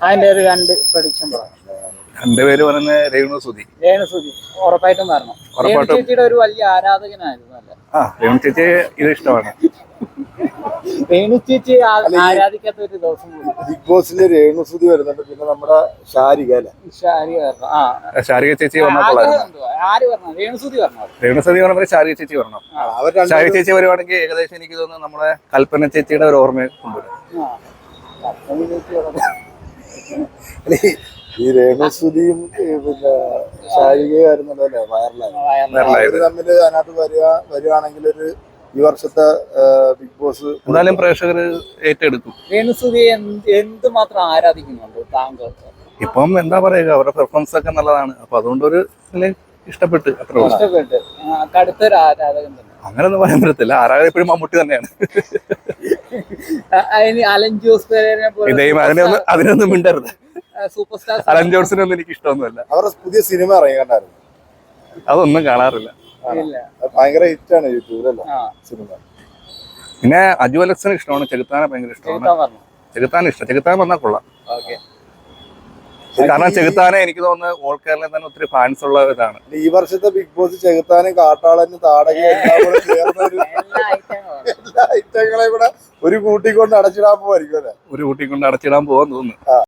അതിന്റെ ഒരു രണ്ട് പ്രഡിക്ഷൻ പറയാം. എന്റെ പേര് പറയുന്നത് രേണുസുതി. രേണുസുതി ഉറപ്പായിട്ടും വരണം. രേണു ചേച്ചിയുടെ ഒരു വലിയ ആരാധകനായിരുന്നു. രേണു ചേച്ചി ഇത് ഇഷ്ടമാണ്. രേണു ചേച്ചി ആരാധിക്കാത്ത ഒരു ദിവസം ബിഗ് ബോസില് രേണുസുതി വരുന്നുണ്ട്. പിന്നെ നമ്മുടെ ഷാരിക ചേച്ചി ആര് വരണം? രേണുസുതി വരണം. രേണുസുതി പറഞ്ഞ ഷാരിക ചേച്ചി വരണം. ഷാരിക ചേച്ചി വരുവാണെങ്കിൽ ഏകദേശം എനിക്ക് തോന്നുന്നു നമ്മുടെ കൽപ്പന ചേച്ചിയുടെ ഒരു ഓർമ്മ കൊണ്ടുവരും. ഈ രേണുസുതിയും പിന്നെ ഷാരികയായിരുന്നല്ലേ വൈറലായി തമ്മില് അതിനകത്ത് വരുവാണെങ്കിൽ ഒരു ഈ വർഷത്തെ ബിഗ് ബോസ് എന്നാലും പ്രേക്ഷകർ ഏറ്റെടുക്കും. രേണുസുതി എന്തുമാത്രം ആരാധിക്കുന്നുണ്ട് താങ്കൾ? ഇപ്പം എന്താ പറയുക, അവരുടെ പെർഫോമൻസ് ഒക്കെ നല്ലതാണ്. അപ്പൊ അതുകൊണ്ടൊരു ഇഷ്ടപ്പെട്ട് അത്ര ഇഷ്ടപ്പെട്ട് കടുത്തൊരു ആരാധകൻ തന്നെ. അങ്ങനൊന്നും പറയാൻ പറ്റത്തില്ല. ആരാധകൻ എപ്പോഴും മമ്മൂട്ടി തന്നെയാണ്. അലൻ ജോസ് പെരേരയെ പോലെ അതിനൊന്നും മിണ്ടരുത്. സൂപ്പർ സ്റ്റാർ അലൻ ജോൺസിനൊന്നും എനിക്ക് ഇഷ്ടമൊന്നുമല്ല. അവരുടെ പുതിയ സിനിമ ഇറങ്ങിയിട്ടുണ്ടായിരുന്നു, അതൊന്നും കാണാറില്ല. ഭയങ്കര ഹിറ്റാണ് യൂട്യൂബിലല്ല സിനിമ. പിന്നെ അജു അലക്സിന് ഇഷ്ടമാണ്. ചെകുത്താനെ ഭയങ്കര ഇഷ്ടമാണ്. ചെകുത്താൻ ഇഷ്ടം. ചെകുത്താൻ വന്നാൽ കൊള്ളാം. കാരണം ചെകുത്താനെ എനിക്ക് തോന്നുന്നത് ഓൾ കേരളയിൽ തന്നെ ഒത്തിരി ഫാൻസ് ഉള്ള ഇതാണ്. ഈ വർഷത്തെ ബിഗ് ബോസ് ചെകുത്താനും കാട്ടാളനും താടകയും എല്ലാ ഐറ്റങ്ങളെ കൂടെ ഒരു കൂട്ടിക്കൊണ്ട് അടച്ചിടാൻ പോവായിരിക്കും അല്ലെ? ഒരു കൂട്ടിക്കൊണ്ട് അടച്ചിടാൻ പോവാൻ തോന്നുന്നു.